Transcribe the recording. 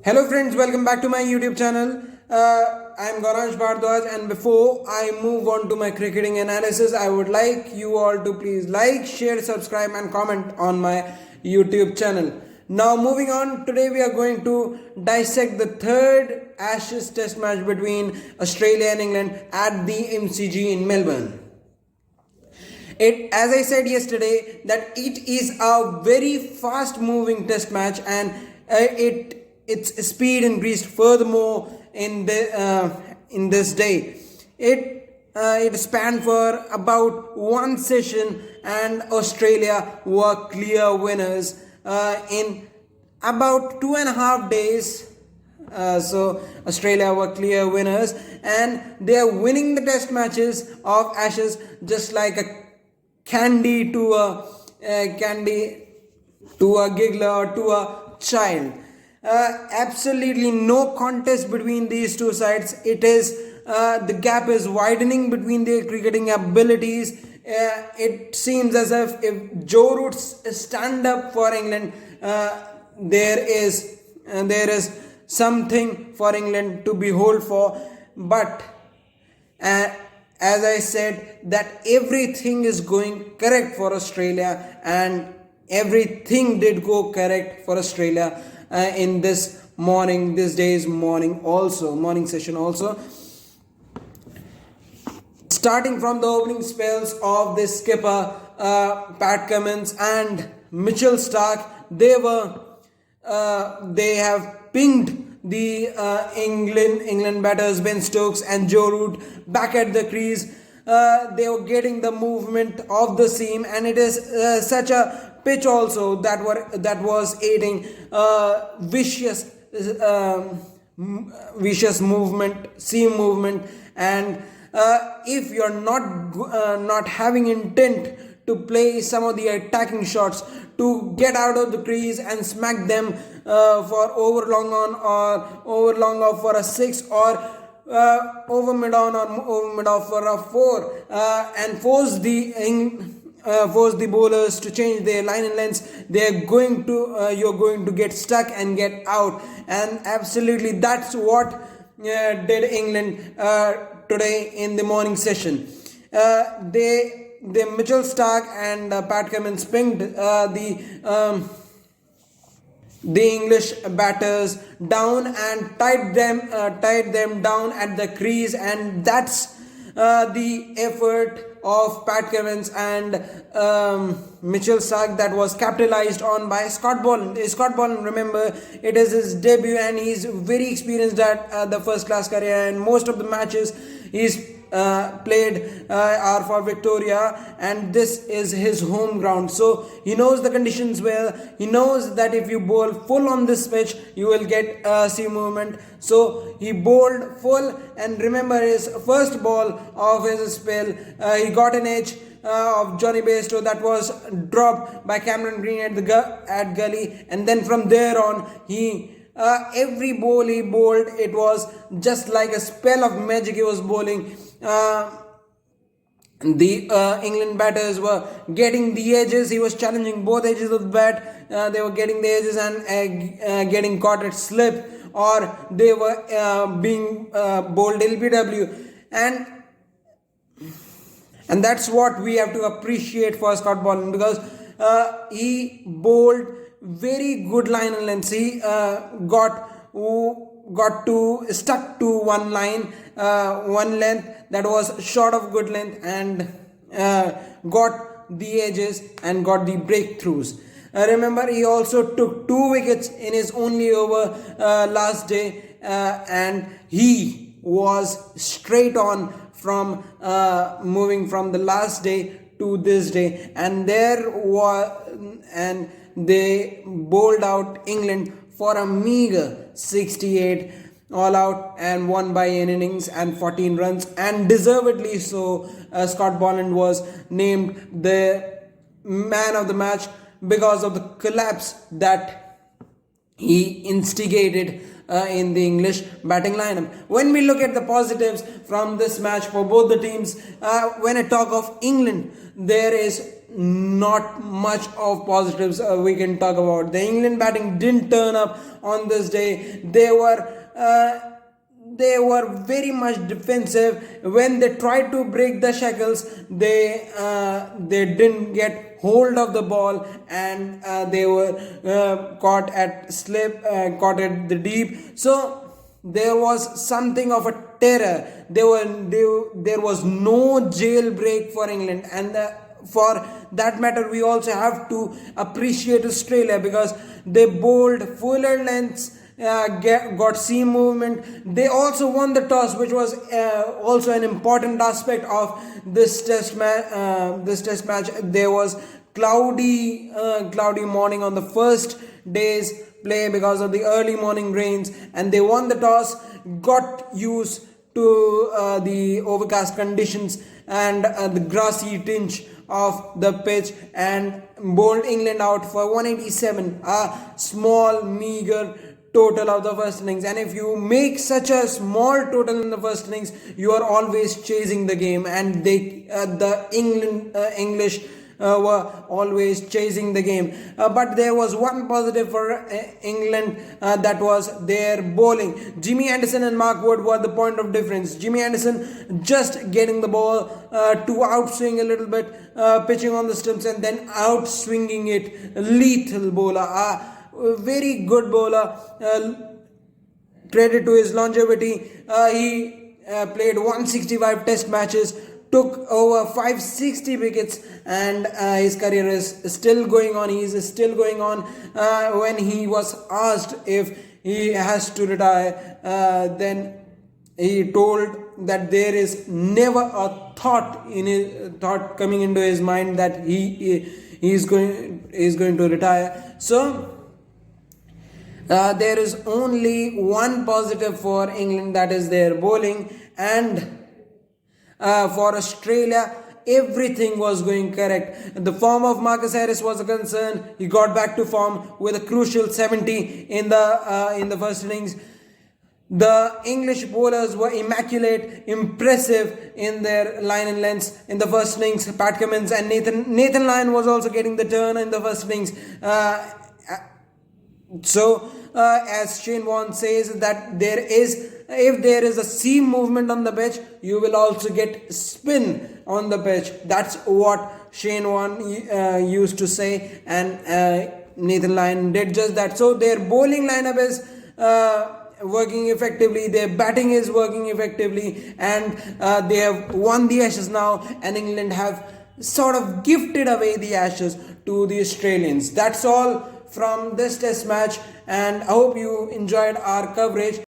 Hello friends, welcome back to my YouTube channel. I'm Gauransh Bhardwaj, and before I move on to my cricketing analysis, I would like you all to please like, share, subscribe and comment on my YouTube channel. Now moving on, today we are going to dissect the third Ashes test match between Australia and England at the MCG in Melbourne. As I said yesterday, that it is a very fast moving test match, and its speed increased furthermore in this day. It spanned for about one session, and Australia were clear winners in about 2.5 days. So Australia were clear winners, and they are winning the test matches of Ashes just like a candy to a giggler or to a child. Absolutely no contest between these two sides. It is the gap is widening between their cricketing abilities. It seems as if Joe Root stand up for England, there is something for England to behold for. But as I said, that everything is going correct for Australia, and everything did go correct for Australia in this day's morning session also. Starting from the opening spells of the skipper Pat Cummins and Mitchell Starc, they have pinged the England batters Ben Stokes and Joe Root back at the crease. They were getting the movement of the seam, and it is such a pitch also that was aiding vicious seam movement. And if you're not having intent to play some of the attacking shots, to get out of the crease and smack them for over long off for a 6, or over mid on or over mid off for a 4, and force the bowlers to change their line and lengths, you're going to get stuck and get out. And absolutely that's what did England today in the morning session. The Mitchell Starc and Pat Cummins pinged the English batters down and tied them down at the crease, and that's the effort of Pat Cummins and Mitchell Starc that was capitalized on by Scott Boland. Scott Boland, remember, it is his debut, and he's very experienced at the first class career, and most of the matches he's played are for Victoria, and this is his home ground, so he knows the conditions well. He knows that if you bowl full on this pitch, you will get seam movement. So he bowled full, and remember his first ball of his spell, he got an edge of Johnny Bairstow that was dropped by Cameron Green at gully, and then from there on every ball he bowled, it was just like a spell of magic he was bowling. The England batters were getting the edges. He was challenging both edges of the bat. They were getting the edges and getting caught at slip, or they were being bowled LBW, and that's what we have to appreciate for Scott Boland, because he bowled very good line and lengths. He stuck to one length that was short of good length, and got the edges and got the breakthroughs. Remember, he also took 2 wickets in his only over last day, and he was straight on from moving from the last day to this day, and they bowled out England for a meager 68 all out, and won by an innings and 14 runs, and deservedly so. Scott Boland was named the man of the match because of the collapse that he instigated in the English batting lineup. When we look at the positives from this match for both the teams, when I talk of England, there is not much of positives we can talk about. The England batting didn't turn up on this day. They were very much defensive. When they tried to break the shackles, they didn't get hold of the ball, and they were caught at the deep. So there was something of a terror. There was no jailbreak for England, and for that matter, we also have to appreciate Australia, because they bowled fuller lengths, got seam movement. They also won the toss, which was also an important aspect of this test match. There was cloudy morning on the first day's play because of the early morning rains, and they won the toss, got used to the overcast conditions and the grassy tinge of the pitch, and bowled England out for 187, a small meager total of the first innings. And if you make such a small total in the first innings, you are always chasing the game, and the English were always chasing the game. But there was one positive for England, that was their bowling. Jimmy Anderson and Mark Wood were the point of difference. Jimmy Anderson just getting the ball to outswing a little bit, pitching on the stumps, and then outswinging it. Lethal bowler, a very good bowler. Credit to his longevity. He played 165 test matches, took over 560 wickets, and his career is still going on. He is still going on. When he was asked if he has to retire, then he told that there is never a thought coming into his mind that he is going to retire. So there is only one positive for England, that is their bowling. And for Australia, everything was going correct. The form of Marcus Harris was a concern. He got back to form with a crucial 70 in the first innings. The English bowlers were immaculate, impressive in their line and lengths in the first innings. Pat Cummins and Nathan Lyon was also getting the turn in the first innings. As Shane Warne says, that if there is a seam movement on the pitch, you will also get spin on the pitch. That's what Shane Warne used to say, and Nathan Lyon did just that. So their bowling lineup is working effectively, their batting is working effectively, and they have won the Ashes now, and England have sort of gifted away the Ashes to the Australians. That's all from this test match, and I hope you enjoyed our coverage.